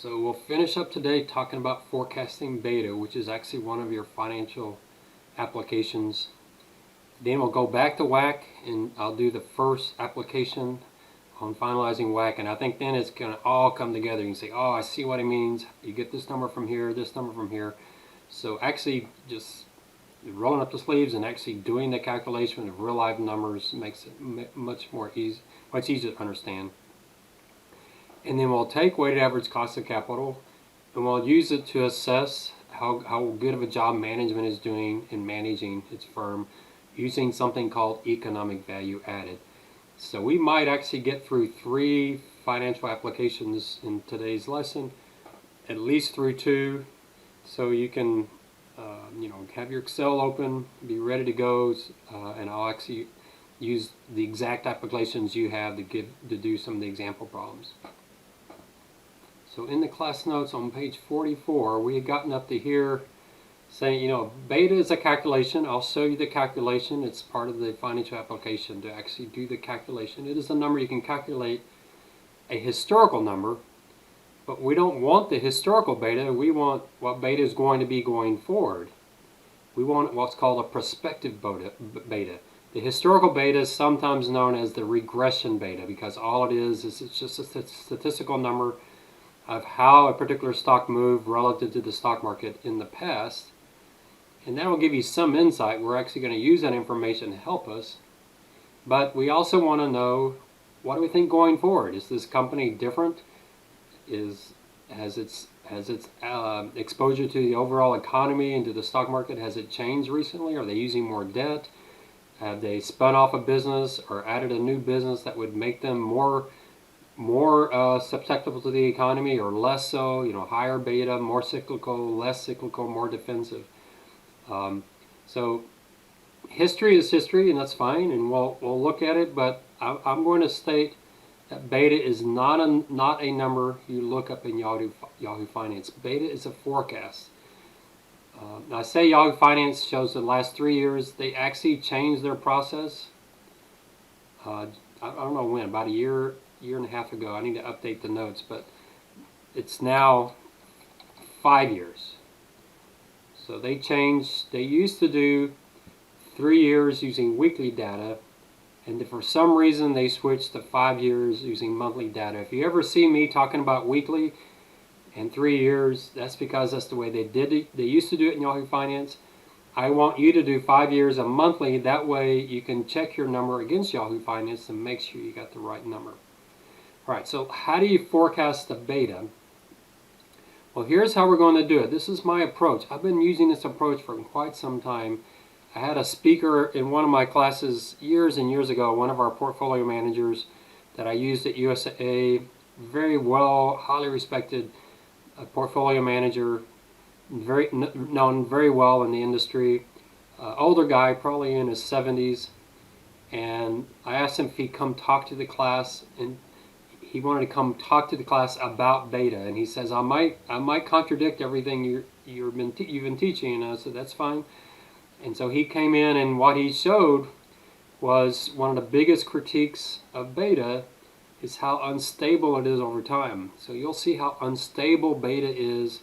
So we'll finish up today talking about forecasting beta, which is actually one of your financial applications. Then we'll go back to WACC, and I'll do the first application on finalizing WACC, and I think then it's going to all come together. You can say, oh, I see what it means. You get this number from here, this number from here. So actually just rolling up the sleeves and actually doing the calculation of real life numbers makes it much easier to understand. And then we'll take weighted average cost of capital and we'll use it to assess how good of a job management is doing in managing its firm using something called economic value added. So we might actually get through 3 financial applications in today's lesson, at least through 2, so you can have your Excel open, be ready to go, and I'll actually use the exact applications you have to do some of the example problems. So in the class notes on page 44, we had gotten up to here saying, beta is a calculation. I'll show you the calculation. It's part of the financial application to actually do the calculation. It is a number you can calculate, a historical number, but we don't want the historical beta. We want what beta is going to be going forward. We want what's called a prospective beta. The historical beta is sometimes known as the regression beta because all it is it's just a statistical number of how a particular stock moved relative to the stock market in the past. And that will give you some insight. We're actually going to use that information to help us. But we also want to know, what do we think going forward? Is this company different? Has its exposure to the overall economy and to the stock market, has it changed recently? Are they using more debt? Have they spun off a business or added a new business that would make them more susceptible to the economy, or less so? Higher beta, more cyclical, less cyclical, more defensive. So history is history, and that's fine, and we'll look at it. But I'm going to state that beta is not a number you look up in Yahoo Finance. Beta is a forecast. I say Yahoo Finance shows the last 3 years. They actually changed their process. I don't know when, about a year and a half ago. I need to update the notes, but it's now 5 years. So they changed. They used to do 3 years using weekly data, and for some reason they switched to 5 years using monthly data. If you ever see me talking about weekly and 3 years, that's because that's the way they did it. They used to do it in Yahoo Finance. I want you to do 5 years a monthly. That way you can check your number against Yahoo Finance and make sure you got the right number. All right, so how do you forecast the beta? Well, here's how we're going to do it. This is my approach. I've been using this approach for quite some time. I had a speaker in one of my classes years and years ago, one of our portfolio managers that I used at UTSA, very well, highly respected portfolio manager, known very well in the industry, older guy, probably in his 70s, and I asked him if he'd come talk to the class, and he wanted to come talk to the class about beta, and he says, I might contradict everything you've been teaching, and I said, that's fine. And so he came in, and what he showed was one of the biggest critiques of beta is how unstable it is over time. So you'll see how unstable beta is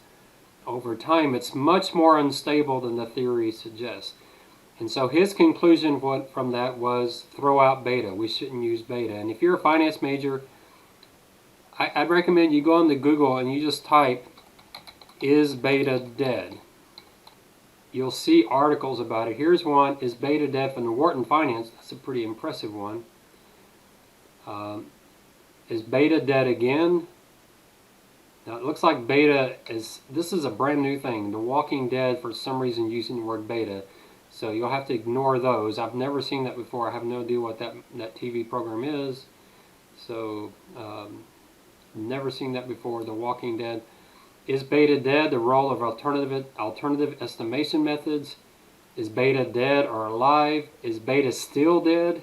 over time. It's much more unstable than the theory suggests. And so his conclusion from that was throw out beta. We shouldn't use beta. And if you're a finance major, I'd recommend you go into Google and you just type, is beta dead? You'll see articles about it. Here's one, is beta dead, from the Wharton Finance. That's a pretty impressive one. Is beta dead again? Now it looks like beta this is a brand new thing. The Walking Dead, for some reason, using the word beta. So you'll have to ignore those. I've never seen that before. I have no idea what that TV program is. So never seen that before. The Walking Dead. Is beta dead? The role of alternative estimation methods. Is beta dead or alive? Is beta still dead?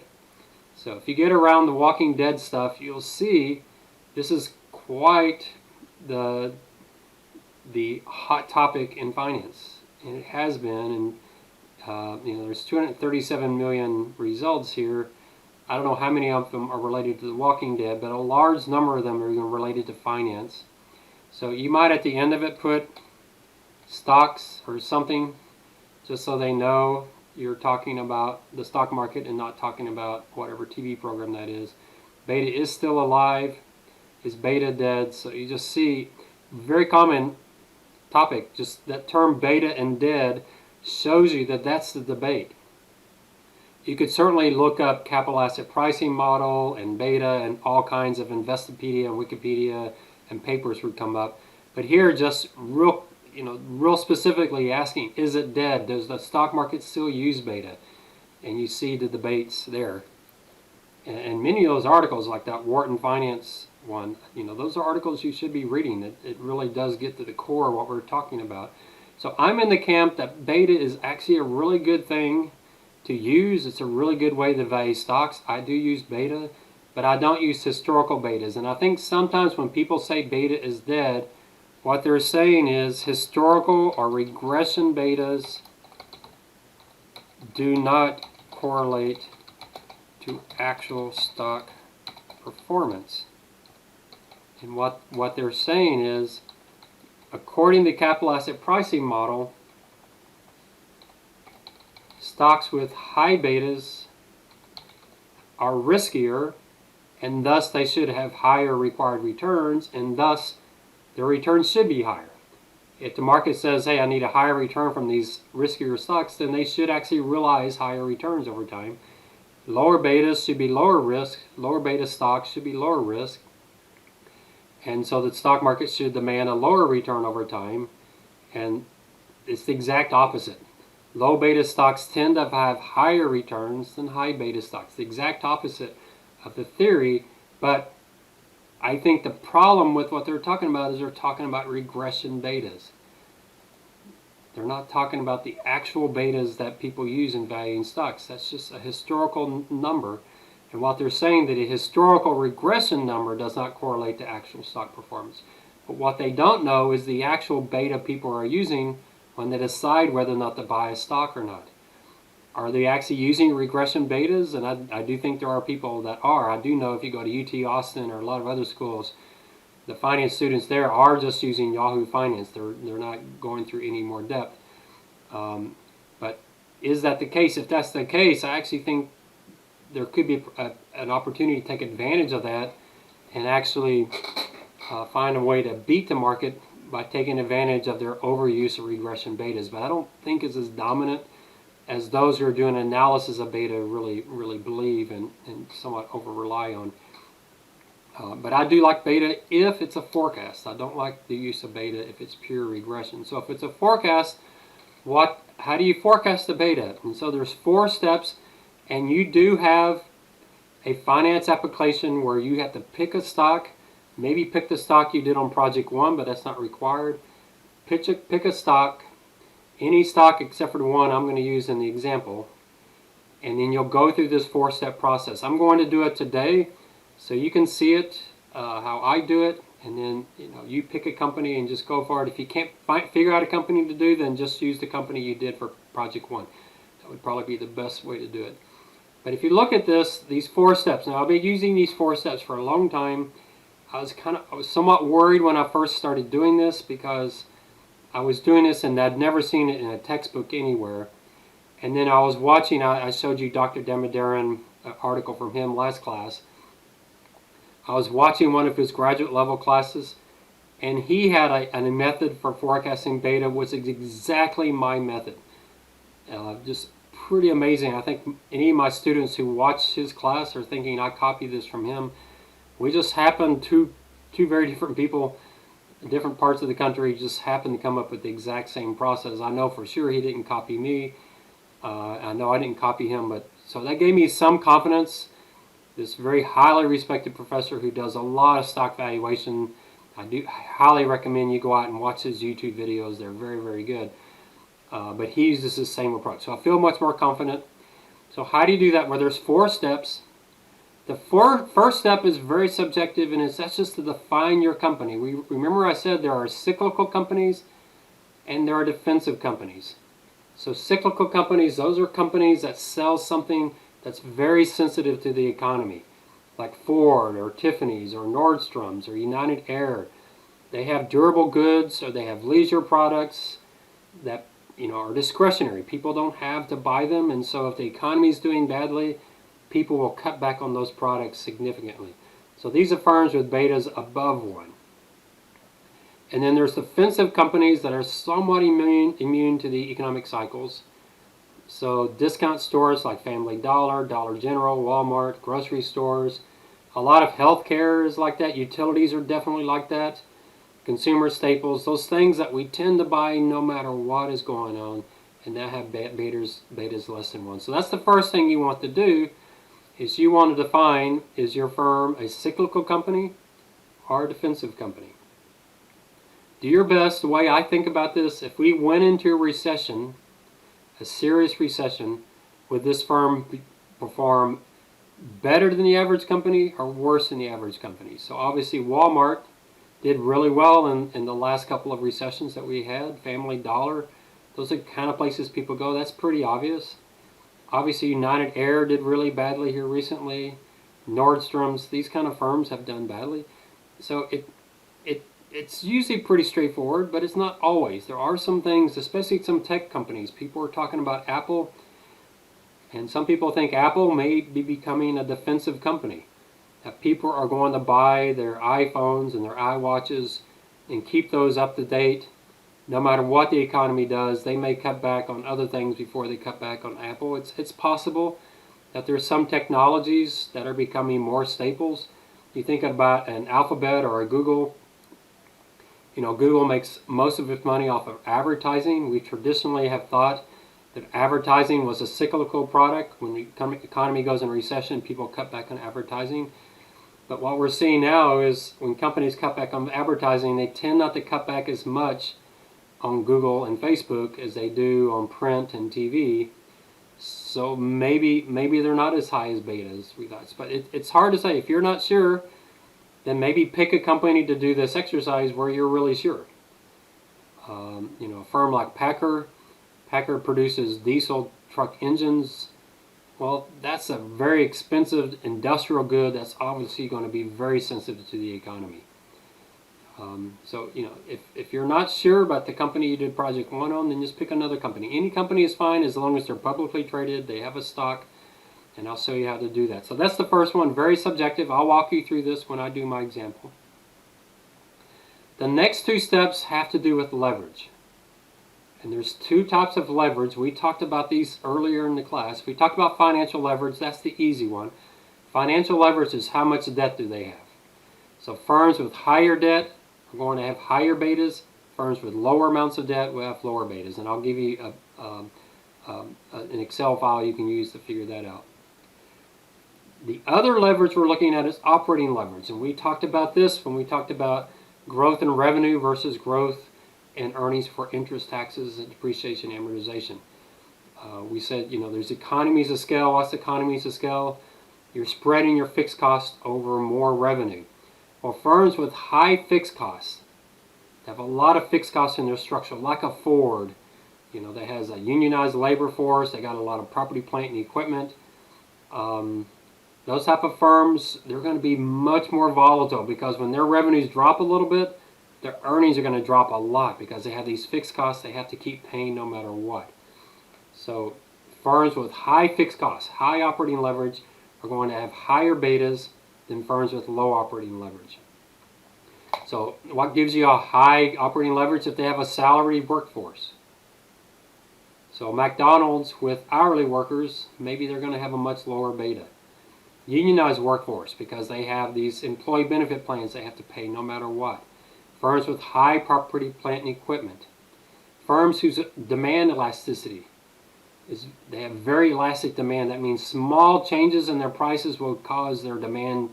So if you get around the Walking Dead stuff, you'll see this is quite the hot topic in finance, and it has been. And there's 237 million results here. I don't know how many of them are related to The Walking Dead, but a large number of them are related to finance. So you might at the end of it put stocks or something, just so they know you're talking about the stock market and not talking about whatever TV program that is. Beta is still alive. Is beta dead? So you just see, very common topic, just that term beta and dead shows you that that's the debate. You could certainly look up capital asset pricing model and beta, and all kinds of Investopedia and Wikipedia and papers would come up. But here, just real specifically asking, is it dead? Does the stock market still use beta? And you see the debates there. And many of those articles, like that Wharton Finance one, those are articles you should be reading. It really does get to the core of what we're talking about. So I'm in the camp that beta is actually a really good thing to use. It's a really good way to value stocks. I do use beta, but I don't use historical betas. And I think sometimes when people say beta is dead, what they're saying is historical or regression betas do not correlate to actual stock performance. And what they're saying is, according to the capital asset pricing model, stocks with high betas are riskier, and thus they should have higher required returns, and thus their returns should be higher. If the market says, hey, I need a higher return from these riskier stocks, then they should actually realize higher returns over time. Lower betas should be lower risk. Lower beta stocks should be lower risk. And so the stock market should demand a lower return over time. And it's the exact opposite. Low beta stocks tend to have higher returns than high beta stocks. The exact opposite of the theory. But I think the problem with what they're talking about is they're talking about regression betas. They're not talking about the actual betas that people use in valuing stocks. That's just a historical number. And what they're saying that a historical regression number does not correlate to actual stock performance. But what they don't know is the actual beta people are using when they decide whether or not to buy a stock or not. Are they actually using regression betas? And I do think there are people that are. I do know if you go to UT Austin or a lot of other schools, the finance students there are just using Yahoo Finance. They're not going through any more depth. But is that the case? If that's the case, I actually think there could be an opportunity to take advantage of that and actually find a way to beat the market by taking advantage of their overuse of regression betas. But I don't think it's as dominant as those who are doing analysis of beta really believe and somewhat over-rely on. But I do like beta if it's a forecast. I don't like the use of beta if it's pure regression. So if it's a forecast, how do you forecast the beta? And so there's 4 steps, and you do have a finance application where you have to pick a stock, maybe pick the stock you did on Project 1, but that's not required. Pick a stock, any stock except for the one I'm going to use in the example, and then you'll go through this 4-step process. I'm going to do it today so you can see it, how I do it, and then you pick a company and just go for it. If you can't figure out a company to do, then just use the company you did for Project 1. That would probably be the best way to do it. But if you look at these 4 steps, now I've been using these 4 steps for a long time. I was somewhat worried when I first started doing this because I was doing this and I'd never seen it in a textbook anywhere. And then I was watching, I showed you Dr. Damodaran, an article from him last class. I was watching one of his graduate level classes, and he had a method for forecasting beta, which is exactly my method. Just pretty amazing. I think any of my students who watch his class are thinking I copied this from him. We just happened two very different people in different parts of the country just happened to come up with the exact same process. I know for sure he didn't copy me. I know I didn't copy him, but so that gave me some confidence. This very highly respected professor who does a lot of stock valuation. I highly recommend you go out and watch his YouTube videos. They're very good. But he uses the same approach. So I feel much more confident. So how do you do that? Well, there's 4 steps. The first step is very subjective, and that's just to define your company. Remember I said there are cyclical companies and there are defensive companies. So cyclical companies, those are companies that sell something that's very sensitive to the economy, like Ford or Tiffany's or Nordstrom's or United Air. they have durable goods or they have leisure products that are discretionary. People don't have to buy them, and so if the economy is doing badly, people will cut back on those products significantly. So these are firms with betas above 1. And then there's defensive companies that are somewhat immune to the economic cycles. So discount stores like Family Dollar, Dollar General, Walmart, grocery stores. A lot of healthcare is like that. Utilities are definitely like that. Consumer staples, those things that we tend to buy no matter what is going on, and that have betas less than 1. So that's the first thing you want to do, is you want to define, is your firm a cyclical company or a defensive company? Do your best. The way I think about this, if we went into a recession, a serious recession, would this firm perform better than the average company or worse than the average company? So obviously Walmart did really well in the last couple of recessions that we had. Family Dollar, those are the kind of places people go. That's pretty obvious. Obviously United Air did really badly here recently. Nordstrom's, these kind of firms have done badly. So it's usually pretty straightforward, but it's not always. There are some things, especially some tech companies. People are talking about Apple, and some people think Apple may be becoming a defensive company. That people are going to buy their iPhones and their iWatches and keep those up to date. No matter what the economy does, they may cut back on other things before they cut back on Apple. It's possible that there's some technologies that are becoming more staples. You think about an Alphabet or a Google. Google makes most of its money off of advertising. We traditionally have thought that advertising was a cyclical product. When the economy goes in recession, people cut back on advertising. But what we're seeing now is when companies cut back on advertising, they tend not to cut back as much on Google and Facebook as they do on print and TV. So maybe they're not as high as betas we thought. But it's hard to say. If you're not sure, then maybe pick a company to do this exercise where you're really sure. A firm like Packer produces diesel truck engines. Well, that's a very expensive industrial good that's obviously going to be very sensitive to the economy. So if you're not sure about the company you did project 1 on, then just pick another company. Any company is fine as long as they're publicly traded, they have a stock, and I'll show you how to do that. So that's the first one, very subjective. I'll walk you through this when I do my example. The next 2 steps have to do with leverage. And there's 2 types of leverage. We talked about these earlier in the class. We talked about financial leverage. That's the easy one. Financial leverage is how much debt do they have. So firms with higher debt are going to have higher betas. Firms with lower amounts of debt will have lower betas. And I'll give you an Excel file you can use to figure that out. The other leverage we're looking at is operating leverage. And we talked about this when we talked about growth in revenue versus growth in earnings for interest, taxes, and depreciation, amortization. We said, there's economies of scale. What's economies of scale? You're spreading your fixed costs over more revenue. Well, firms with high fixed costs have a lot of fixed costs in their structure, like a Ford, that has a unionized labor force. They got a lot of property, plant, and equipment. Those type of firms, they're going to be much more volatile because when their revenues drop a little bit, their earnings are going to drop a lot because they have these fixed costs they have to keep paying no matter what. So firms with high fixed costs, high operating leverage, are going to have higher betas than firms with low operating leverage. So what gives you a high operating leverage? If they have a salaried workforce. So McDonald's with hourly workers, maybe they're going to have a much lower beta. Unionized workforce, because they have these employee benefit plans they have to pay no matter what. Firms with high property, plant, and equipment. Firms whose demand elasticity is, they have very elastic demand. That means small changes in their prices will cause their demand,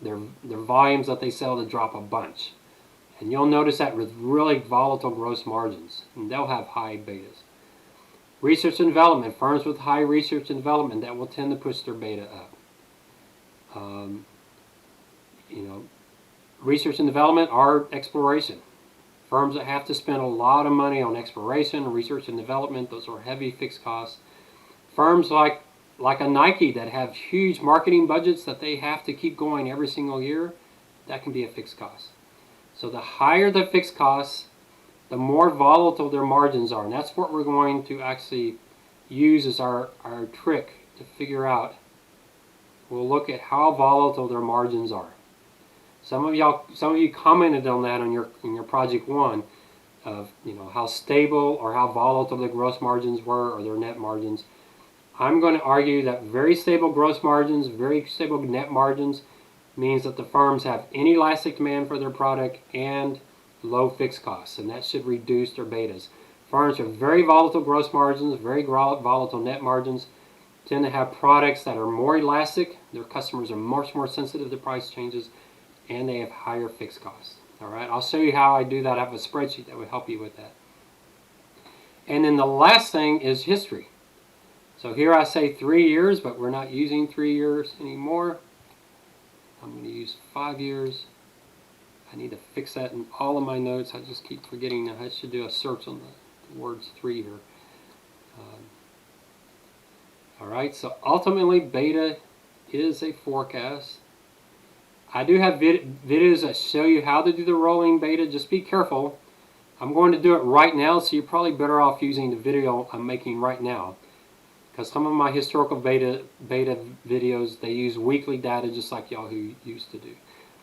their volumes that they sell to drop a bunch. And you'll notice that with really volatile gross margins. And they'll have high betas. Research and development. Firms with high research and development, that will tend to push their beta up. Research and development are exploration. Firms that have to spend a lot of money on exploration, research and development, those are heavy fixed costs. Firms like a Nike that have huge marketing budgets that they have to keep going every single year, that can be a fixed cost. So the higher the fixed costs, the more volatile their margins are. And that's what we're going to actually use as our trick to figure out. We'll look at how volatile their margins are. Some of you commented on that in your project 1 of how stable or how volatile the gross margins were or their net margins. I'm going to argue that very stable gross margins, very stable net margins means that the firms have inelastic demand for their product and low fixed costs, and that should reduce their betas. Firms with very volatile gross margins, very volatile net margins, tend to have products that are more elastic. Their customers are much more sensitive to price changes, and they have higher fixed costs. All right, I'll show you how I do that. I have a spreadsheet that would help you with that. And then the last thing is history. So here I say 3 years, but we're not using 3 years anymore. I'm going to use 5 years. I need to fix that in all of my notes. I just keep forgetting that I should do a search on the words 3 here. All right, so ultimately beta is a forecast. I do have videos that show you how to do the rolling beta. Just be careful. I'm going to do it right now, so you're probably better off using the video I'm making right now. Because some of my historical beta videos, they use weekly data just like Yahoo used to do.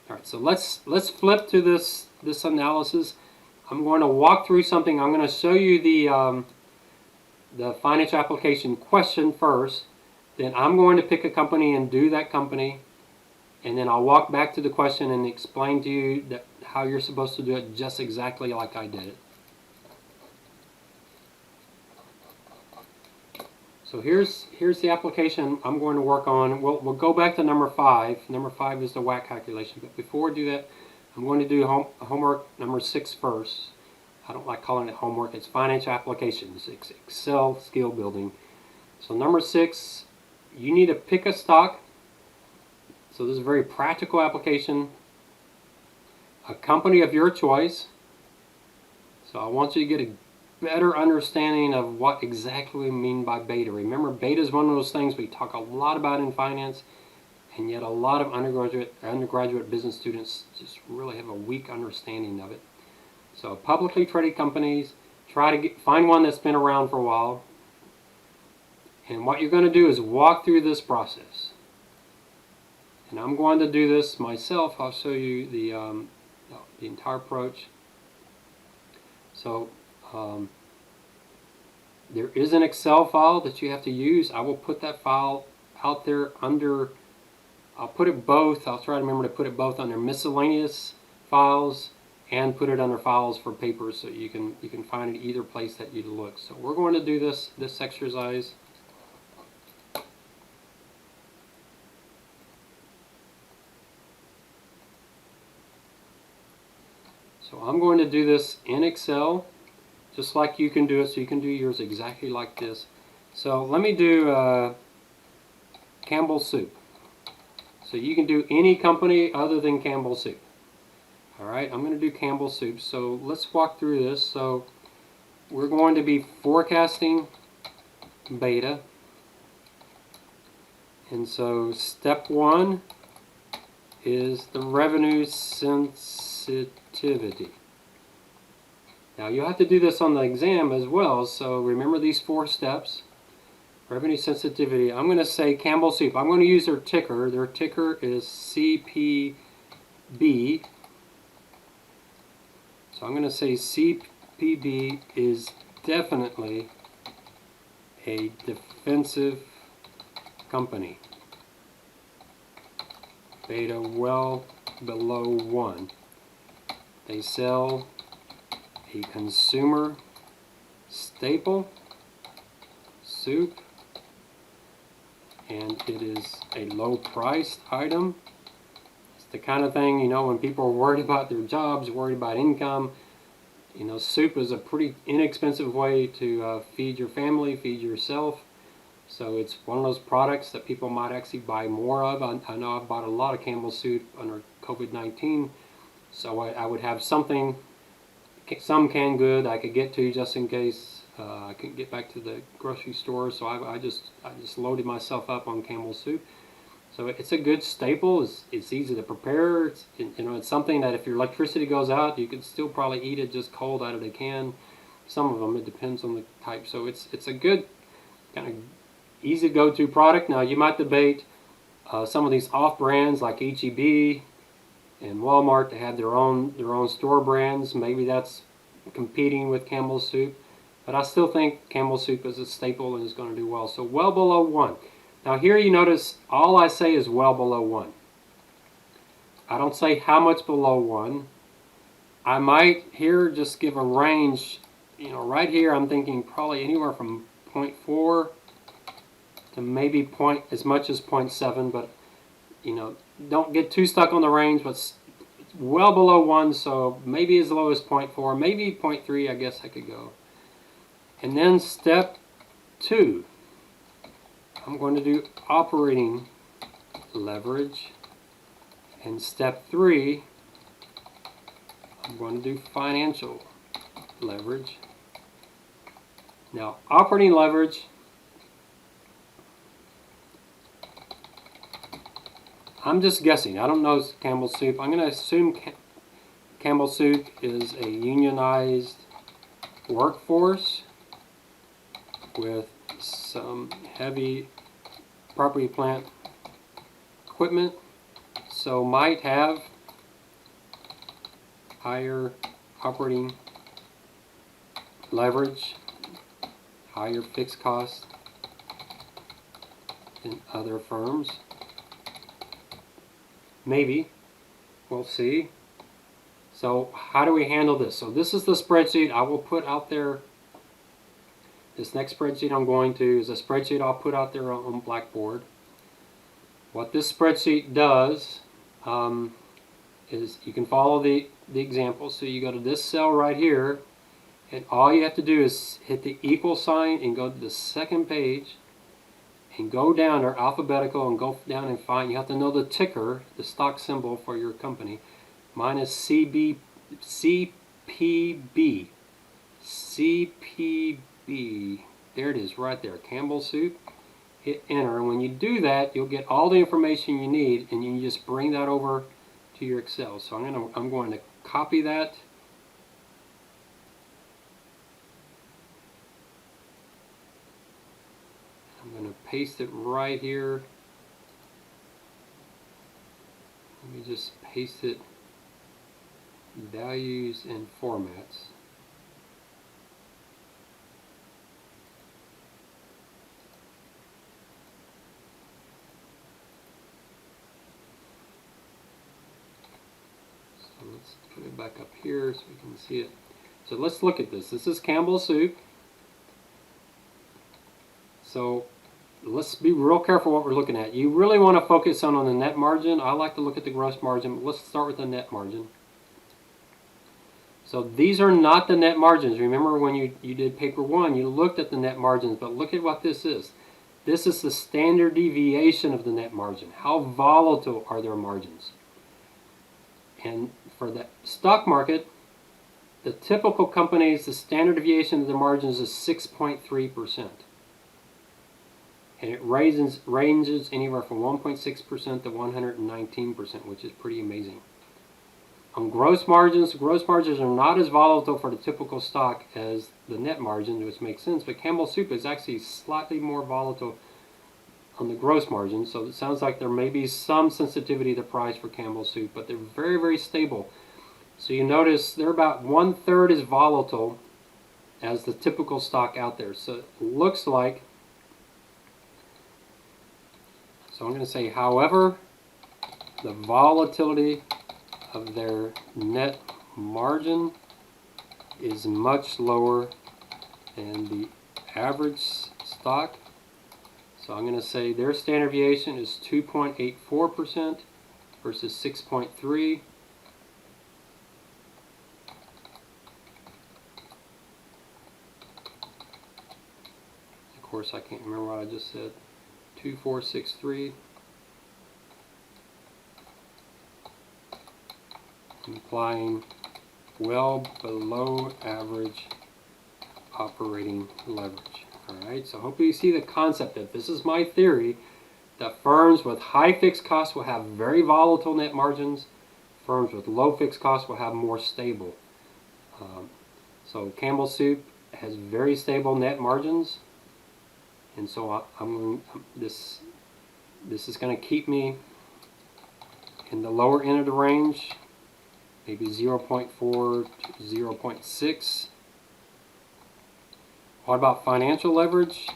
All right, so let's flip to this analysis. I'm going to walk through something. I'm going to show you the financial application question first. Then I'm going to pick a company and do that company. And then I'll walk back to the question and explain to you how you're supposed to do it just exactly like I did it. So here's the application I'm going to work on. We'll go back to number 5. Number 5 is the WACC calculation. But before we do that, I'm going to do homework number 6 first. I don't like calling it homework. It's financial applications. It's Excel skill building. So number 6, you need to pick a stock. So this is a very practical application. A company of your choice. So I want you to get a better understanding of what exactly we mean by beta. Remember, beta is one of those things we talk a lot about in finance, and yet a lot of undergraduate business students just really have a weak understanding of it. So publicly traded companies, try to find one that's been around for a while. And what you're going to do is walk through this process. And I'm going to do this myself. I'll show you the entire approach. So there is an Excel file that you have to use. I will put that file out there under, I'll put it both, I'll try to remember to put it both under miscellaneous files and put it under files for papers, so you can find it either place that you look. So we're going to do this exercise. So I'm going to do this in Excel, just like you can do it, so you can do yours exactly like this. So let me do Campbell Soup. So you can do any company other than Campbell Soup. All right, I'm going to do Campbell Soup. So let's walk through this. So we're going to be forecasting beta. And so step 1 is the revenue sensitivity. Now you have to do this on the exam as well, so remember these 4 steps. Revenue sensitivity. I'm going to say Campbell Soup. I'm going to use their ticker. Their ticker is CPB. So I'm going to say CPB is definitely a defensive company. Beta well below 1. They sell a consumer staple soup, and it is a low-priced item. It's the kind of thing, you know, when people are worried about their jobs, worried about income, you know, soup is a pretty inexpensive way to feed your family, feed yourself. So it's one of those products that people might actually buy more of. I know I've bought a lot of Campbell Soup under COVID-19, so I would have something, some canned good I could get to just in case I couldn't get back to the grocery store. So I just loaded myself up on Campbell Soup. So it's a good staple. It's easy to prepare. It's something that if your electricity goes out, you could still probably eat it just cold out of the can. Some of them, it depends on the type. So it's a good kind of easy go-to product. Now you might debate some of these off brands like HEB and Walmart to have their own store brands. Maybe that's competing with Campbell's Soup, but I still think Campbell's Soup is a staple and is going to do well. So well below 1. Now here you notice all I say is well below 1. I don't say how much below 1. I might here just give a range. Right here I'm thinking probably anywhere from 0.4 to maybe as much as 0.7, but don't get too stuck on the range, but it's well below 1, so maybe as low as 0.4, maybe 0.3, I guess I could go. And then step 2, I'm going to do operating leverage, and step 3, I'm going to do financial leverage. Now, operating leverage, I'm just guessing. I don't know Campbell's Soup. I'm going to assume Campbell's Soup is a unionized workforce with some heavy property plant equipment, so might have higher operating leverage, higher fixed costs than other firms. Maybe. We'll see. So how do we handle this? So this is the spreadsheet I will put out there. This next spreadsheet I'm going to is a spreadsheet I'll put out there on Blackboard. What this spreadsheet does is you can follow the example. So you go to this cell right here, and all you have to do is hit the equal sign and go to the second page and go down, they're alphabetical, and go down and find, you have to know the ticker, the stock symbol for your company. Mine is CPB. CPB. There it is right there, Campbell's Soup. Hit enter, and when you do that, you'll get all the information you need, and you just bring that over to your Excel. So I'm going to copy that. I'm going to paste it right here. Let me just paste it. Values and formats. So let's put it back up here so we can see it. So let's look at this. This is Campbell's Soup. So let's be real careful what we're looking at. You really want to focus on the net margin. I like to look at the gross margin, but let's start with the net margin. So these are not the net margins. Remember when you did paper 1, you looked at the net margins, but look at what this is. This is the standard deviation of the net margin. How volatile are their margins? And for the stock market, the typical companies, the standard deviation of the margins is 6.3%. And it ranges anywhere from 1.6% to 119%, which is pretty amazing. On gross margins are not as volatile for the typical stock as the net margin, which makes sense, but Campbell's Soup is actually slightly more volatile on the gross margin, so it sounds like there may be some sensitivity to price for Campbell's Soup, but they're very, very stable. So you notice they're about 1/3 as volatile as the typical stock out there. So it looks like, so I'm going to say, however, the volatility of their net margin is much lower than the average stock. So I'm going to say their standard deviation is 2.84% versus 6.3%. Of course, I can't remember what I just said. 2.463. Implying well below average operating leverage. Alright, so hopefully you see the concept that this is my theory, The firms with high fixed costs will have very volatile net margins. Firms with low fixed costs will have more stable. So Campbell Soup has very stable net margins, and so this is going to keep me in the lower end of the range, maybe 0.4 to 0.6. What about financial leverage?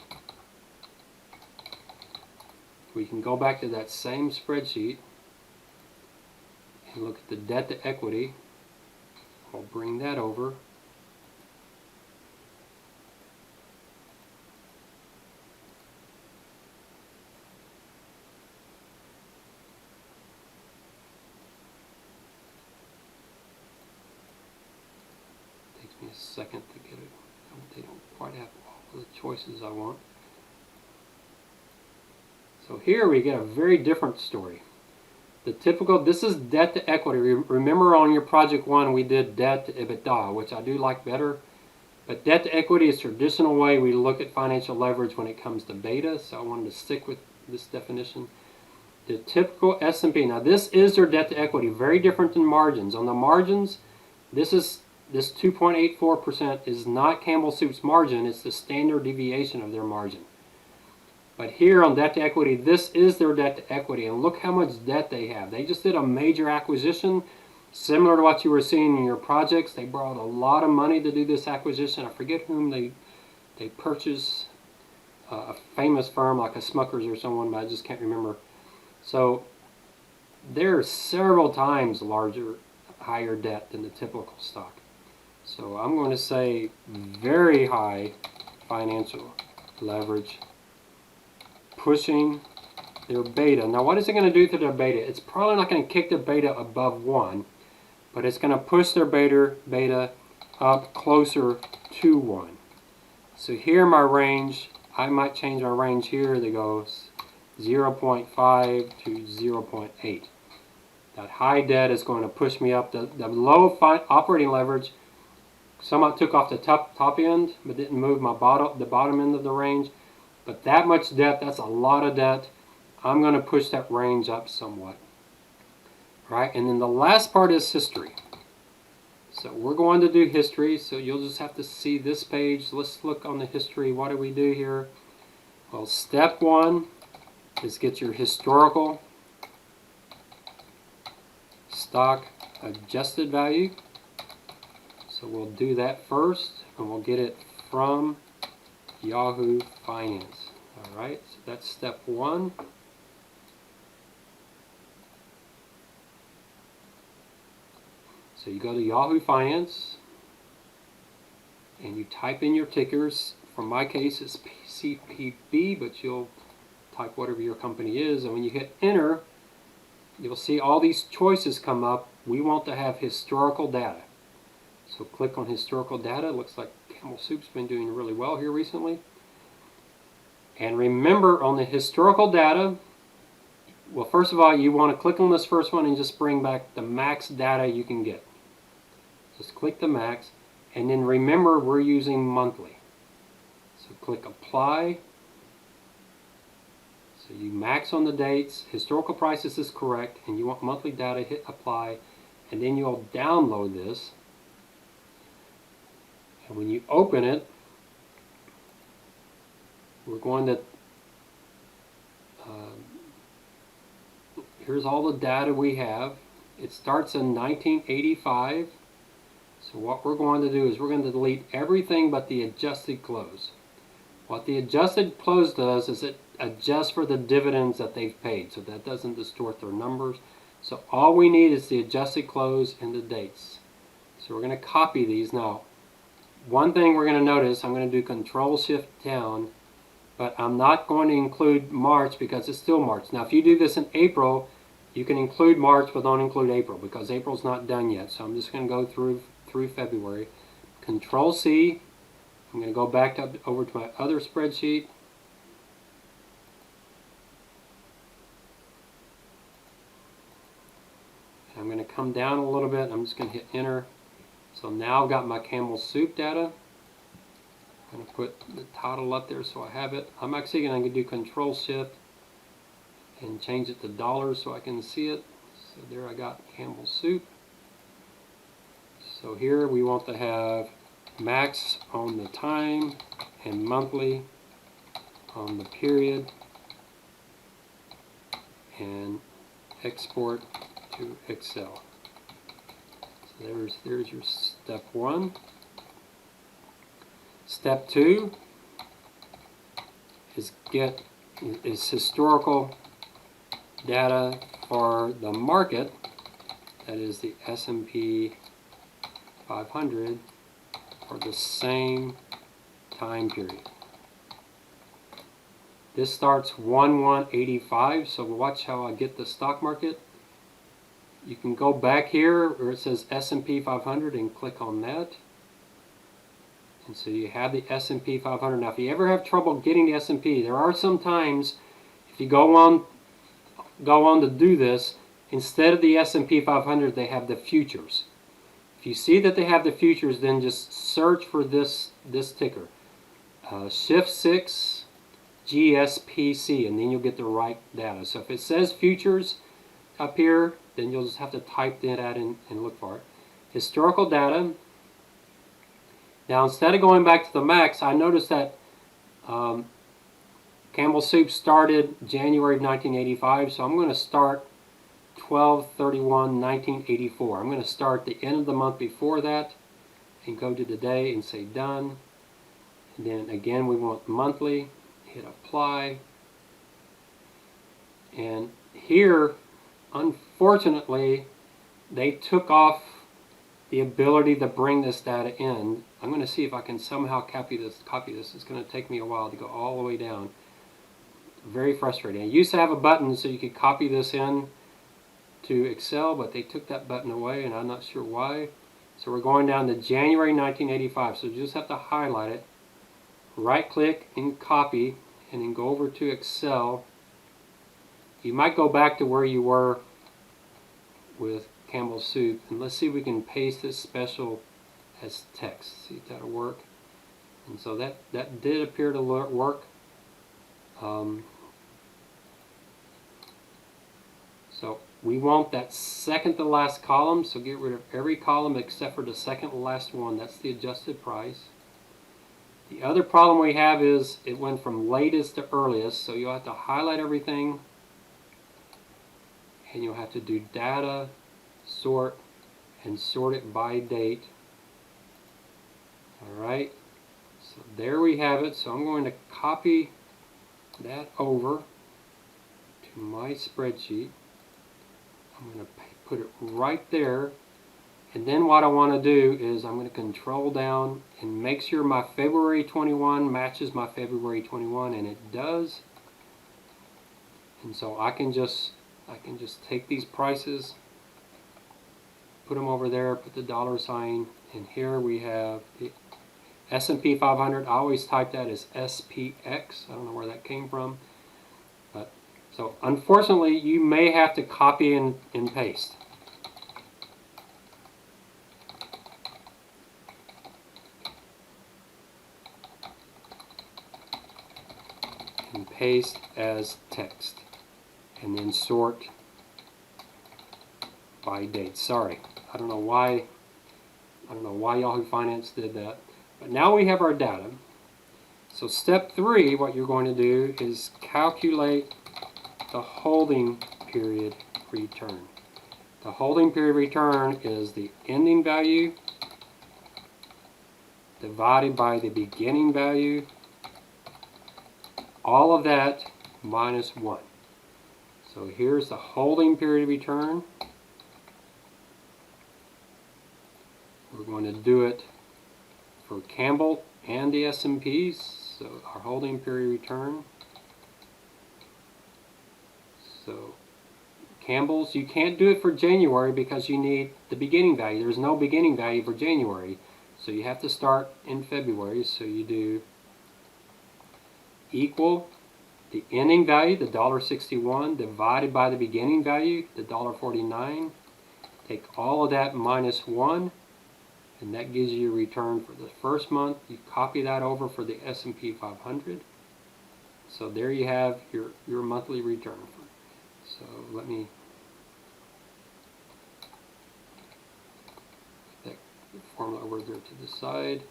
We can go back to that same spreadsheet and look at the debt to equity. I'll bring that over. Takes me a second to get it. They don't quite have all the choices I want. So here we get a very different story. The typical, this is debt to equity. Remember on your project one we did debt to EBITDA, which I do like better. But debt to equity is a traditional way we look at financial leverage when it comes to beta, so I wanted to stick with this definition. The typical S&P, now this is their debt to equity, very different than margins. On the margins, this 2.84% is not Campbell Soup's margin, it's the standard deviation of their margin. But here on debt to equity, this is their debt to equity, and look how much debt they have. They just did a major acquisition, similar to what you were seeing in your projects. They borrowed a lot of money to do this acquisition. I forget whom they purchased, a famous firm like a Smucker's or someone, but I just can't remember. So they're several times larger, higher debt than the typical stock. So I'm going to say very high financial leverage, pushing their beta. Now what is it going to do to their beta? It's probably not going to kick their beta above 1, but it's going to push their beta up closer to 1. So here my range, I might change my range here that goes 0.5 to 0.8. That high debt is going to push me up. The low operating leverage somewhat took off the top end, but didn't move the bottom end of the range. But that much debt, that's a lot of debt. I'm going to push that range up somewhat. Right? And then the last part is history. So we're going to do history, so you'll just have to see this page. Let's look on the history. What do we do here? Well, step 1 is get your historical stock adjusted value. So we'll do that first, and we'll get it from Yahoo Finance. Alright, so that's step 1. So you go to Yahoo Finance and you type in your tickers. For my case it's CPB, but you'll type whatever your company is, and when you hit enter you'll see all these choices come up. We want to have historical data. So click on historical data. It looks like Campbell Soup's been doing really well here recently. And remember on the historical data, well first of all you want to click on this first one and just bring back the max data you can get. Just click the max, and then remember we're using monthly. So click apply. So you max on the dates, historical prices is correct, and you want monthly data, hit apply, and then you'll download this. And when you open it, we're going to, here's all the data we have. It starts in 1985. So what we're going to do is we're going to delete everything but the adjusted close. What the adjusted close does is it adjusts for the dividends that they've paid, so that doesn't distort their numbers. So all we need is the adjusted close and the dates. So we're going to copy these. Now, one thing we're going to notice, I'm going to do Control-Shift down, but I'm not going to include March because it's still March. Now, if you do this in April, you can include March but don't include April because April's not done yet. So I'm just going to go through February. Control-C. I'm going to go back over to my other spreadsheet. I'm going to come down a little bit. I'm just going to hit enter. So now I've got my Campbell Soup data. I'm going to put the title up there so I have it. I'm actually going to do Control-Shift and change it to dollars so I can see it. So there I got Campbell's soup. So here we want to have max on the time and monthly on the period, and export to Excel. So there's your step 1. Step 2 is historical data for the market, that is the S&P 500, for the same time period. This starts 1/1/85, so watch how I get the stock market. You can go back here where it says S&P 500 and click on that. And so you have the S&P 500. Now if you ever have trouble getting the S&P, there are some times if you go on to do this, instead of the S&P 500 they have the futures. If you see that they have the futures, then just search for this ticker. Shift 6 GSPC, and then you'll get the right data. So if it says futures up here, then you'll just have to type that in and look for it. Historical data. Now instead of going back to the max, I noticed that Campbell's soup started January 1985, so I'm going to start 12/31/1984. I'm going to start the end of the month before that and go to the day and say done. And then again we want monthly. Hit apply, and here unfortunately they took off the ability to bring this data in. I'm going to see if I can somehow copy this. It's going to take me a while to go all the way down. Very frustrating. I used to have a button so you could copy this in to Excel, but they took that button away and I'm not sure why. So we're going down to January 1985, so you just have to highlight it, right click and copy, and then go over to Excel. You might go back to where you were with Campbell's soup, and let's see if we can paste this special as text. See if that'll work. And so that did appear to work. So we want that second to last column, so get rid of every column except for the second to last one. That's the adjusted price. The other problem we have is it went from latest to earliest, so you'll have to highlight everything and you'll have to do data, sort, and sort it by date. Alright, so there we have it. So I'm going to copy that over to my spreadsheet. I'm going to put it right there. And then what I want to do is I'm going to control down and make sure my February 21 matches my February 21, and it does. And so I can just take these prices, put them over there, put the dollar sign, and here we have the S&P 500. I always type that as SPX. I don't know where that came from. But so unfortunately you may have to copy and paste. And paste as text, and then sort by date. Sorry, I don't know why Yahoo Finance did that, but now we have our data. So step 3, what you're going to do is calculate the holding period return. The holding period return is the ending value divided by the beginning value, all of that minus 1. So here's the holding period return. We're going to do it for Campbell and the S&Ps. So our holding period return. So Campbell's, you can't do it for January because you need the beginning value. There's no beginning value for January. So you have to start in February. So you do equal the ending value, the $1.61, divided by the beginning value, the $1.49. Take all of that minus 1, and that gives you a return for the first month. You copy that over for the S&P 500. So there you have your monthly return. So let me put that formula over there to the side.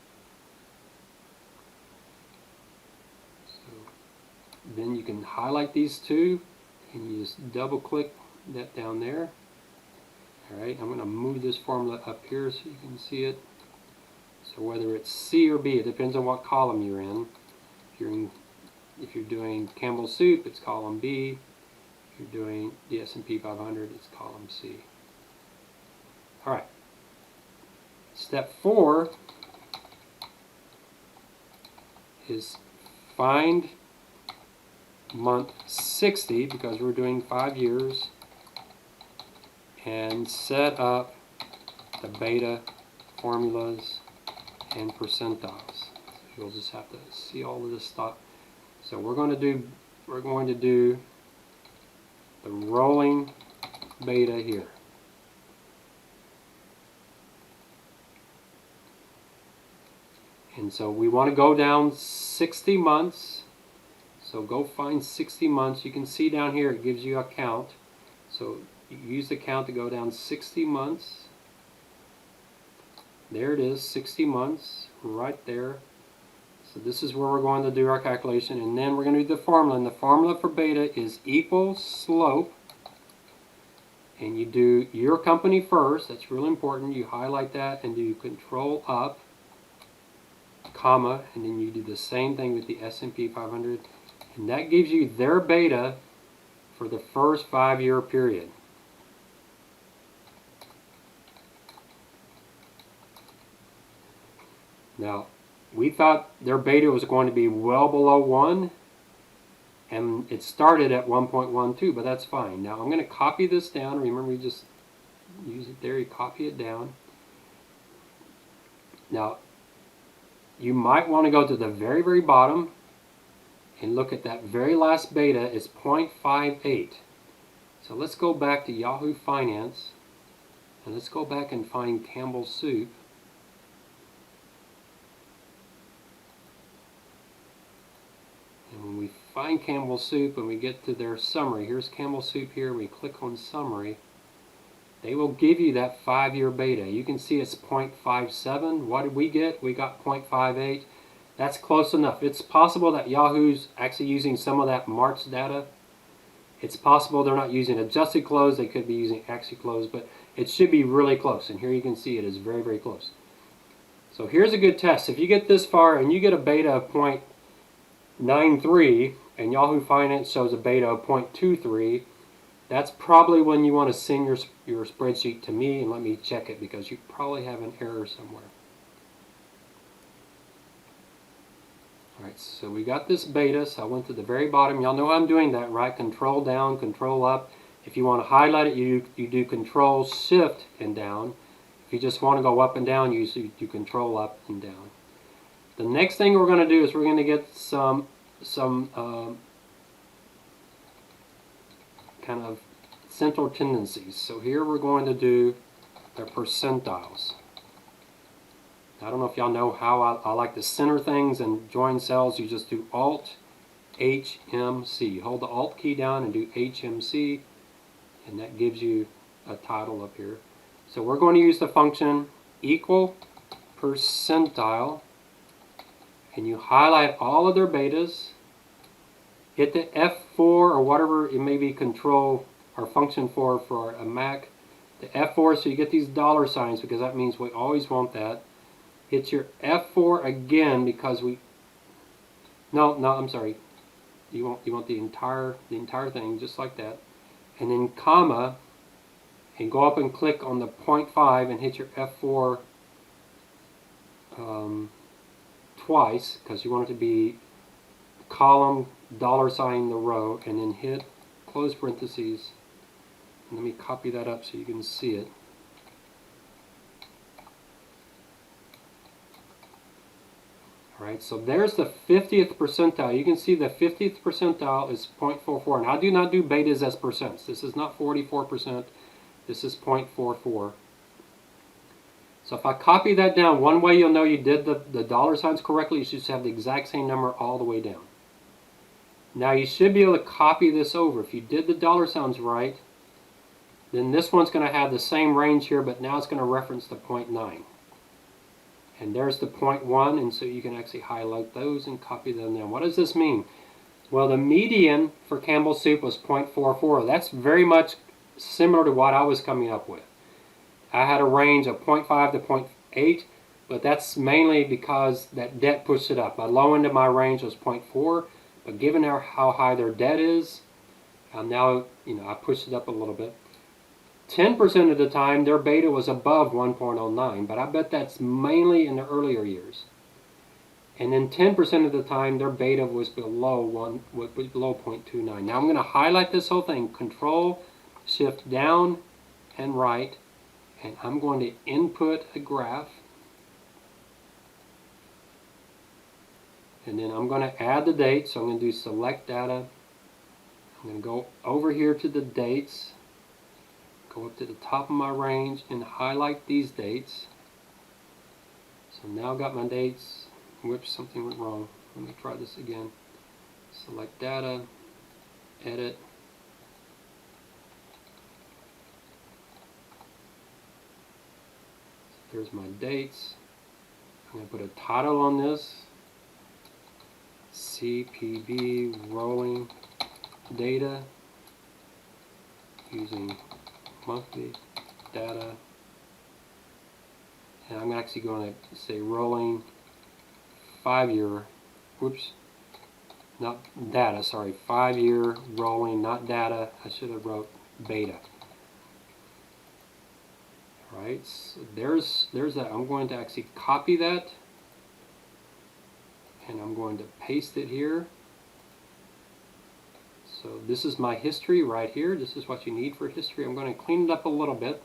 So then you can highlight these two and you just double click that down there. Alright, I'm going to move this formula up here so you can see it. So whether it's C or B, it depends on what column you're in. If you're doing Campbell Soup, it's column B. If you're doing the S&P 500, it's column C. Alright. Step 4 is find month 60, because we're doing 5 years, and set up the beta formulas and percentiles. You'll just have to see all of this stuff. So we're going to do the rolling beta here. And so we want to go down 60 months. So go find 60 months. You can see down here it gives you a count. So you use the count to go down 60 months. There it is, 60 months, right there. So this is where we're going to do our calculation, and then we're going to do the formula. And the formula for beta is equal slope. And you do your company first. That's really important. You highlight that and do control up, comma, and then you do the same thing with the S&P 500. And that gives you their beta for the first 5-year period. Now, we thought their beta was going to be well below 1, and it started at 1.12, but that's fine. Now, I'm going to copy this down. Remember, you just use it there, you copy it down. Now, you might want to go to the very, very bottom and look at that very last beta is 0.58. So let's go back to Yahoo Finance, and let's go back and find Campbell Soup. And when we find Campbell Soup and we get to their summary, here's Campbell Soup here, we click on summary, they will give you that 5-year beta. You can see it's 0.57. What did we get? We got 0.58. That's close enough. It's possible that Yahoo's actually using some of that March data. It's possible they're not using adjusted close. They could be using actual close, but it should be really close. And here you can see it is very, very close. So here's a good test. If you get this far and you get a beta of 0.93 and Yahoo Finance shows a beta of 0.23, that's probably when you want to send your spreadsheet to me and let me check it, because you probably have an error somewhere. Alright, so we got this beta, so I went to the very bottom. Y'all know I'm doing that, right? Control down, control up. If you want to highlight it, you do control shift and down. If you just want to go up and down, you do control up and down. The next thing we're going to do is we're going to get some kind of central tendencies. So here we're going to do the percentiles. I don't know if y'all know how I like to center things and join cells. You just do Alt HMC. Hold the Alt key down and do HMC, and that gives you a title up here. So we're going to use the function equal percentile, and you highlight all of their betas. Hit the F4 or whatever it may be control or function for a Mac. The F4 so you get these dollar signs, because that means we always want that. Hit your F4 again because I'm sorry. You want the entire thing just like that, and then comma, and go up and click on the 0.5 and hit your F4 twice, because you want it to be column dollar sign the row, and then hit close parentheses. And let me copy that up so you can see it. Alright, so there's the 50th percentile. You can see the 50th percentile is 0.44. And I do not do betas as percents. This is not 44%. This is 0.44. So if I copy that down, one way you'll know you did the dollar signs correctly, you should have the exact same number all the way down. Now you should be able to copy this over. If you did the dollar signs right, then this one's going to have the same range here, but now it's going to reference the 0.9. And there's the 0.1, and so you can actually highlight those and copy them down. What does this mean? Well, the median for Campbell's soup was 0.44. That's very much similar to what I was coming up with. I had a range of 0.5 to 0.8, but that's mainly because that debt pushed it up. My low end of my range was 0.4, but given how high their debt is, now I pushed it up a little bit. 10% of the time, their beta was above 1.09, but I bet that's mainly in the earlier years. And then 10% of the time, their beta was below 0.29. Now I'm going to highlight this whole thing, Control, Shift down and right, and I'm going to input a graph. And then I'm going to add the date, so I'm going to do Select Data. I'm going to go over here to the dates. Go up to the top of my range and highlight these dates. So now I've got my dates. Whoops, something went wrong. Let me try this again. Select Data, Edit. So there's my dates. I'm going to put a title on this. CPB Rolling Data using monthly data, and I'm actually going to say rolling 5-year, whoops, not data, sorry, 5-year rolling, not data. I should have wrote beta. Alright, so there's that. I'm going to actually copy that, and I'm going to paste it here. So this is my history right here. This is what you need for history. I'm going to clean it up a little bit.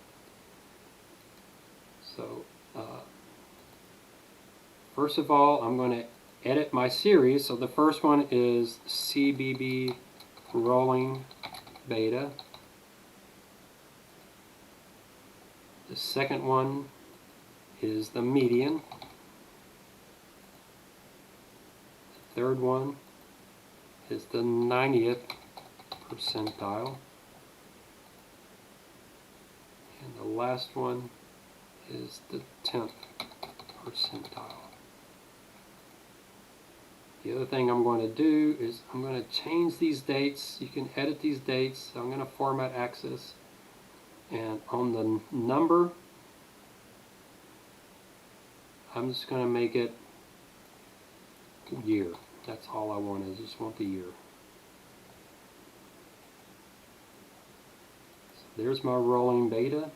So first of all, I'm going to edit my series. So the first one is CBB Rolling Beta. The second one is the median. The third one is the 90th percentile, and the last one is the 10th percentile. The other thing I'm going to do is I'm going to change these dates. You can edit these dates. I'm going to format axis, and on the number I'm just going to make it year. That's all I want. I just want the year. There's my rolling beta,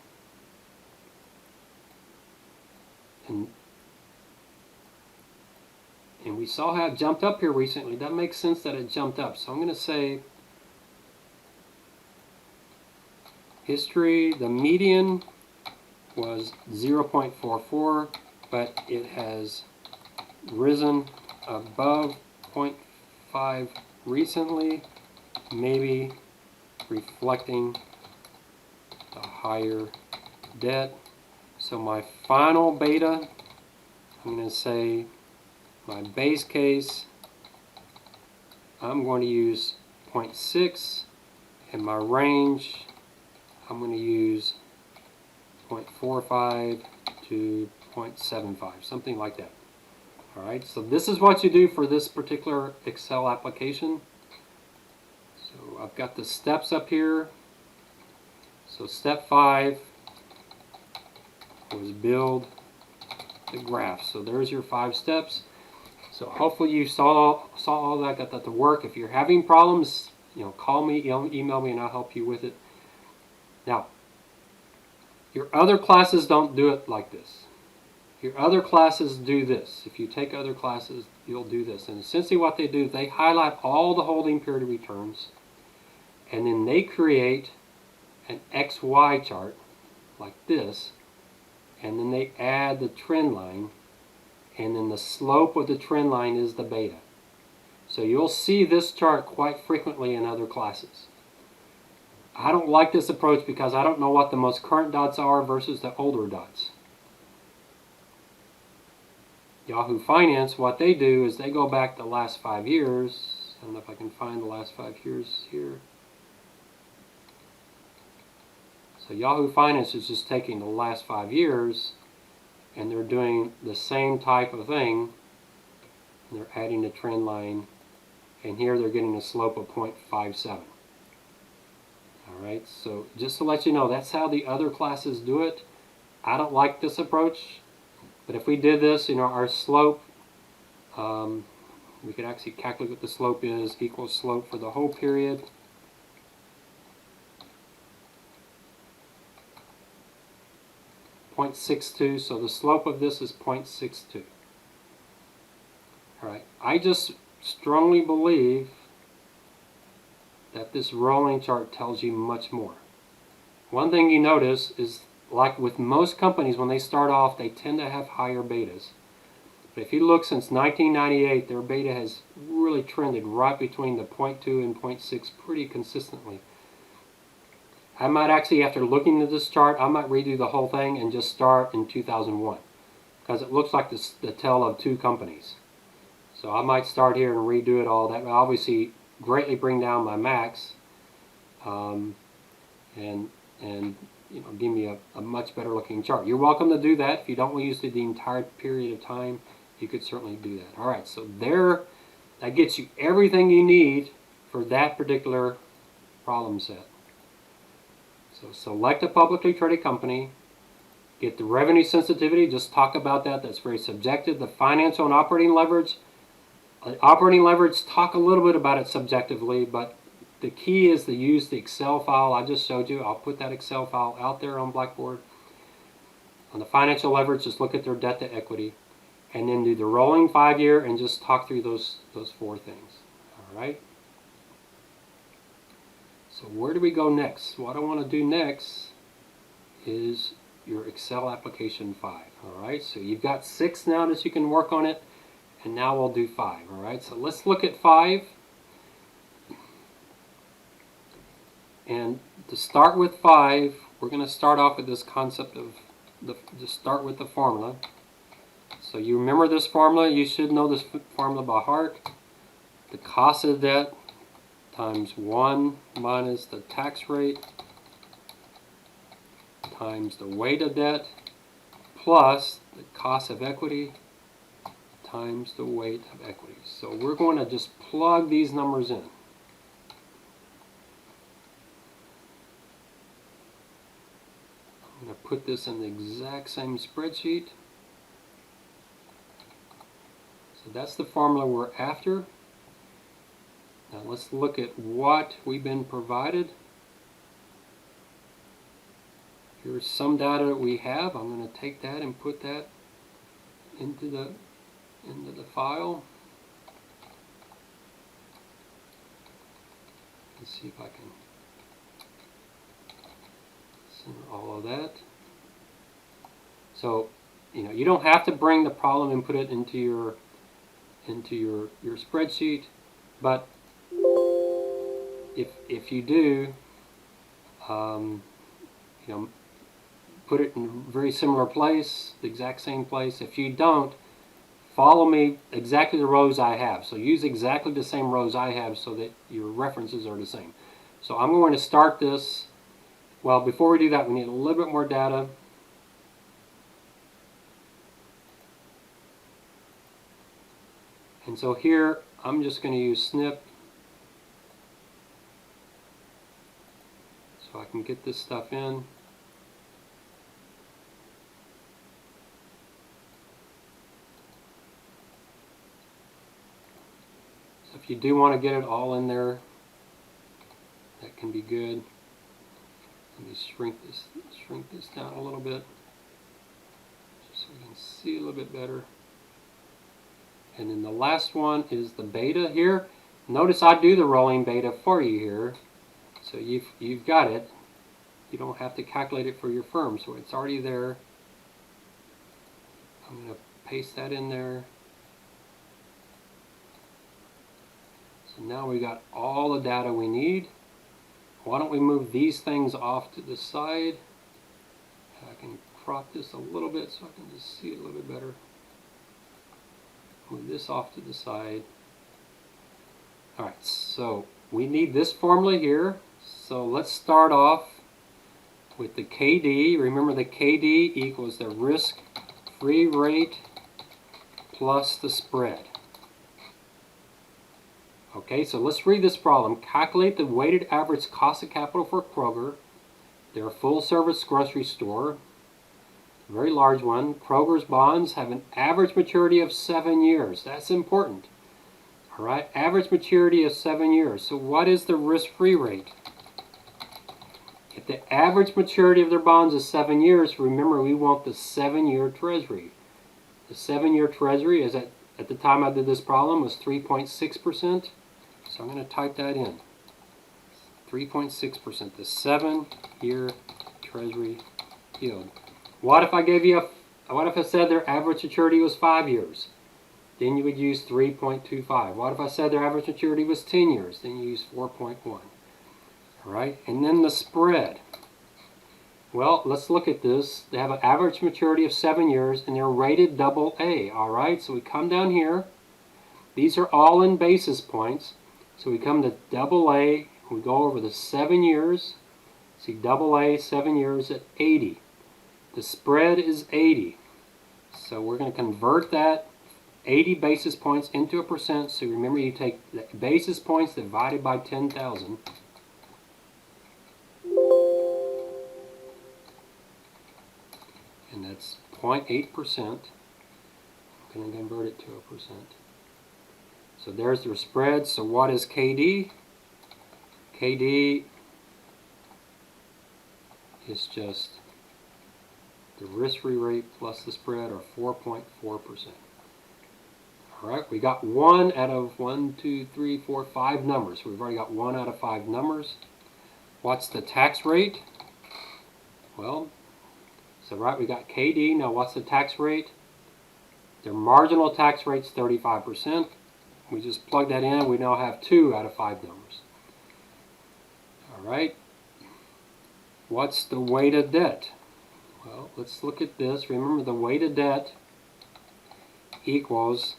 and we saw how it jumped up here recently. That makes sense that it jumped up. So I'm going to say history, the median was 0.44, but it has risen above 0.5 recently, maybe reflecting the higher debt. So my final beta, I'm going to say my base case, I'm going to use 0.6, and my range, I'm going to use 0.45 to 0.75, something like that. Alright, so this is what you do for this particular Excel application. So I've got the steps up here. So step 5 was build the graph. So there's your 5 steps. So hopefully you saw all that, got that to work. If you're having problems, call me, email me, and I'll help you with it. Now, your other classes don't do it like this. Your other classes do this. If you take other classes, you'll do this. And essentially what they do, they highlight all the holding period returns, and then they create an XY chart like this, and then they add the trend line, and then the slope of the trend line is the beta. So you'll see this chart quite frequently in other classes. I don't like this approach because I don't know what the most current dots are versus the older dots. Yahoo Finance, what they do is they go back the last 5 years. don't know if I can find the last 5 years here. So Yahoo Finance is just taking the last 5 years and they're doing the same type of thing. They're adding a trend line, and here they're getting a slope of 0.57. Alright, so just to let you know, that's how the other classes do it. I don't like this approach, but if we did this, our slope, we could actually calculate what the slope is, equal slope for the whole period. .62, so the slope of this is 0.62. Alright, I just strongly believe that this rolling chart tells you much more. One thing you notice is, like with most companies, when they start off, they tend to have higher betas. But if you look since 1998, their beta has really trended right between the 0.2 and 0.6 pretty consistently. I might actually, after looking at this chart, I might redo the whole thing and just start in 2001, because it looks like the tale of two companies. So I might start here and redo it all. That will obviously greatly bring down my max, and give me a much better looking chart. You're welcome to do that. If you don't want to use the entire period of time, you could certainly do that. All right, so that gets you everything you need for that particular problem set. So select a publicly traded company, get the revenue sensitivity, just talk about that. That's very subjective. The financial and operating leverage. Operating leverage, talk a little bit about it subjectively, but the key is to use the Excel file I just showed you. I'll put that Excel file out there on Blackboard. On the financial leverage, just look at their debt to equity, and then do the rolling 5-year and just talk through those 4 things. All right. So where do we go next? What I want to do next is your Excel application 5. All right. So you've got 6 now that you can work on it. And now we'll do 5, all right? So let's look at 5. And to start with 5, we're going to start off with this concept of, just start with the formula. So you remember this formula. You should know this formula by heart. The cost of debt times 1 minus the tax rate times the weight of debt plus the cost of equity times the weight of equity. So we're going to just plug these numbers in. I'm going to put this in the exact same spreadsheet. So that's the formula we're after. Now let's look at what we've been provided. Here's some data that we have. I'm going to take that and put that into the file. Let's see if I can center all of that. So, you don't have to bring the problem and put it into your spreadsheet, but if you do, put it in a very similar place, the exact same place. If you don't, follow me exactly the rows I have. So use exactly the same rows I have so that your references are the same. So I'm going to start this. Well, before we do that, we need a little bit more data. And so here, I'm just going to use snip so I can get this stuff in. If you do want to get it all in there, that can be good. Let me shrink this down a little bit just so we can see a little bit better. And then the last one is the beta here. Notice I do the rolling beta for you here. So you've got it. You don't have to calculate it for your firm, so it's already there. I'm going to paste that in there. So now we got all the data we need. Why don't we move these things off to the side? I can crop this a little bit so I can just see it a little bit better. Move this off to the side. All right, so we need this formula here. So let's start off with the KD. Remember, the KD equals the risk-free rate plus the spread. Okay, so let's read this problem. Calculate the weighted average cost of capital for Kroger. They're a full-service grocery store, a very large one. Kroger's bonds have an average maturity of 7 years. That's important. All right, average maturity of 7 years. So what is the risk-free rate? If the average maturity of their bonds is 7 years, remember we want the 7-year treasury. The 7-year treasury is at the time I did this problem was 3.6%. So I'm going to type that in. 3.6%, the 7-year treasury yield. What if I said their average maturity was 5 years? Then you would use 3.25. What if I said their average maturity was 10 years? Then you use 4.1. All right, and then the spread. Well, let's look at this. They have an average maturity of 7 years, and they're rated AA. All right, so we come down here. These are all in basis points. So we come to AA. We go over the 7 years. See, AA, 7 years at 80. The spread is 80. So we're going to convert that 80 basis points into a percent. So remember, you take the basis points divided by 10,000. And that's 0.8%. I'm going to convert it to a percent. So there's their spread. So what is KD? KD is just the risk-free rate plus the spread, or 4.4%. All right, we got 1 out of 5 numbers. We've already got 1 out of 5 numbers. What's the tax rate? Well, so right, we got KD. Now what's the tax rate? Their marginal tax rate's 35%. We just plug that in. We now have 2 out of 5 numbers. All right. What's the weight of debt? Well, let's look at this. Remember, the weight of debt equals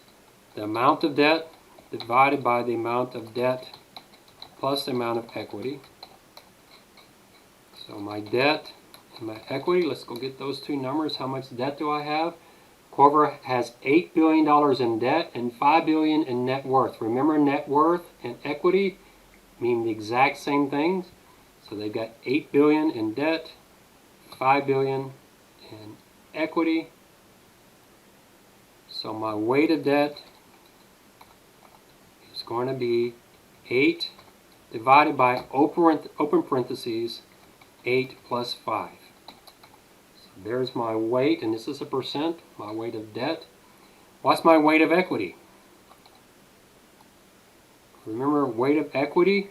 the amount of debt divided by the amount of debt plus the amount of equity. So my debt and my equity, let's go get those two numbers. How much debt do I have? Kroger has $8 billion in debt and $5 billion in net worth. Remember, net worth and equity mean the exact same things. So they've got $8 billion in debt, $5 billion in equity. So my weight of debt is going to be 8 divided by, open parentheses, 8 plus 5. So there's my weight, and this is a percent, my weight of debt. What's my weight of equity? Remember, weight of equity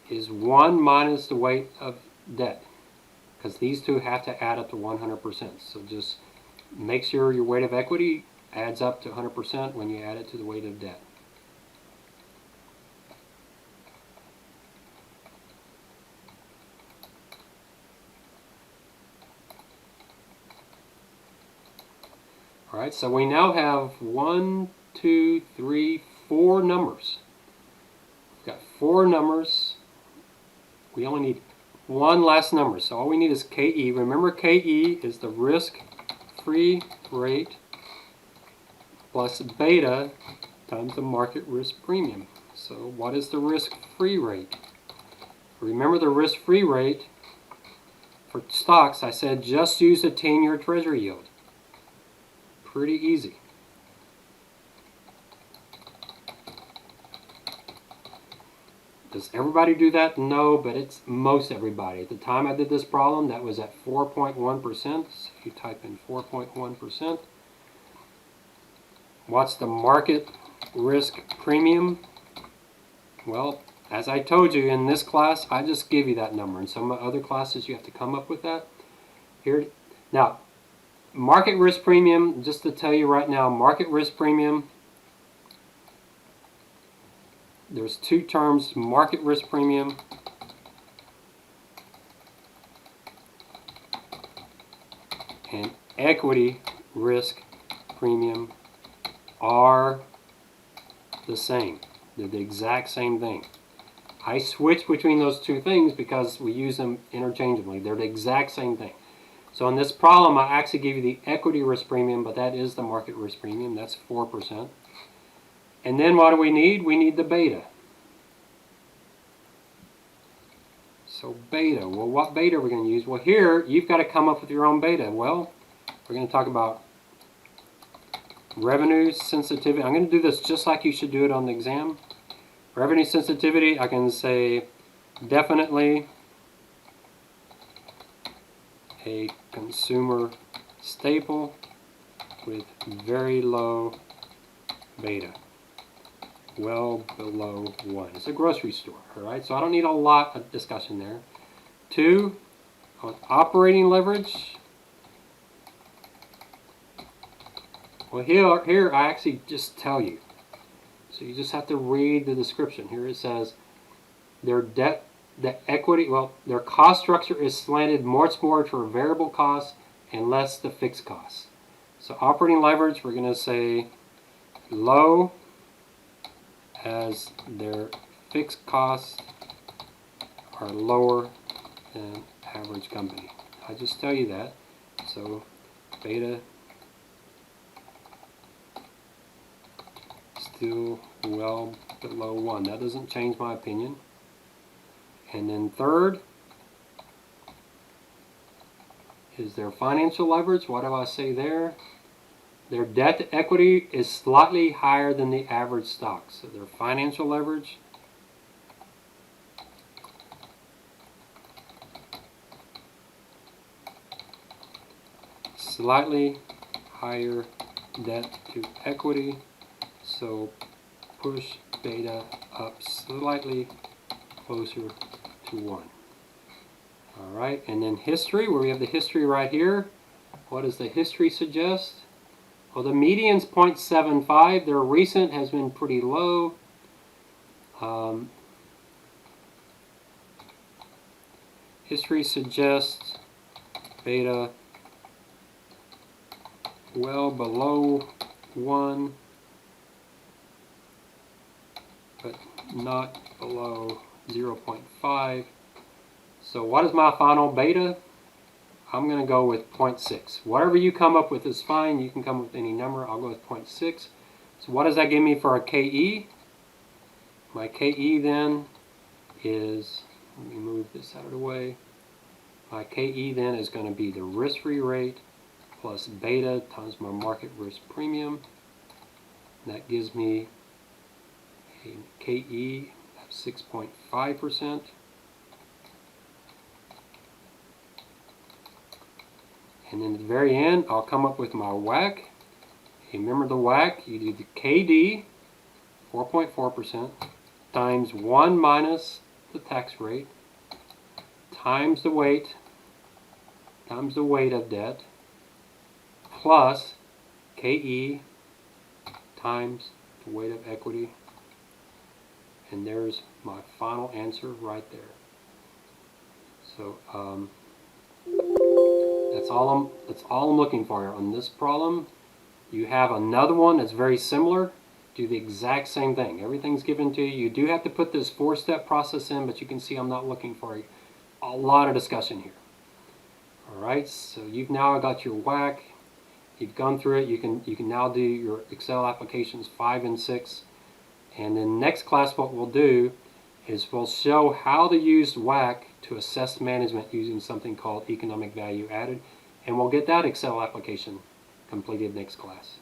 is 1 minus the weight of debt, because these two have to add up to 100%. So just make sure your weight of equity adds up to 100% when you add it to the weight of debt. All right, so we now have 1, 2, 3, 4 numbers. We've got 4 numbers. We only need 1 last number, so all we need is KE. Remember, KE is the risk-free rate plus beta times the market risk premium. So what is the risk-free rate? Remember, the risk-free rate for stocks, I said just use the 10-year treasury yield. Pretty easy. Does everybody do that? No, but it's most everybody. At the time I did this problem, that was at 4.1%. So you type in 4.1%. What's the market risk premium? Well, as I told you in this class, I just give you that number. In some other classes, you have to come up with that. Here, now, market risk premium, just to tell you right now, market risk premium, there's 2 terms, market risk premium and equity risk premium are the same. They're the exact same thing. I switch between those two things because we use them interchangeably. They're the exact same thing. So in this problem, I actually give you the equity risk premium, but that is the market risk premium. That's 4%. And then what do we need? We need the beta. So beta, well, what beta are we going to use? Well, here, you've got to come up with your own beta. Well, we're going to talk about revenue sensitivity. I'm going to do this just like you should do it on the exam. Revenue sensitivity, I can say definitely a consumer staple with very low beta, well below 1. It's a grocery store, all right? So I don't need a lot of discussion there. 2, on operating leverage. Well, here I actually just tell you. So you just have to read the description. Here it says their debt, the equity, well, their cost structure is slanted much more to variable costs and less the fixed costs. So operating leverage, we're going to say low, as their fixed costs are lower than average company. I just tell you that. So beta still well below 1. That doesn't change my opinion. And then third is their financial leverage. What do I say there? Their debt to equity is slightly higher than the average stock. So their financial leverage slightly higher debt to equity. So push beta up slightly closer to 1. All right, and then history, where we have the history right here. What does the history suggest? Well, the median's 0.75. Their recent has been pretty low. History suggests beta well below 1, but not below 0.5. So what is my final beta? I'm going to go with 0.6. Whatever you come up with is fine. You can come up with any number. I'll go with 0.6. So what does that give me for a KE? My KE then is, let me move this out of the way. My KE then is going to be the risk-free rate plus beta times my market risk premium. That gives me a KE of 6.5%. And then at the very end, I'll come up with my WACC. Remember the WACC, you do the KD, 4.4%, times 1 minus the tax rate, times the weight of debt, plus KE times the weight of equity. And there's my final answer right there. So that's all I'm looking for on this problem. You have another one that's very similar. Do the exact same thing. Everything's given to you. You do have to put this 4-step process in, but you can see I'm not looking for a lot of discussion here. All right, so you've now got your WACC. You've gone through it. You can now do your Excel applications 5 and 6. And then next class, what we'll do is we'll show how to use WACC to assess management using something called economic value added, and we'll get that Excel application completed next class.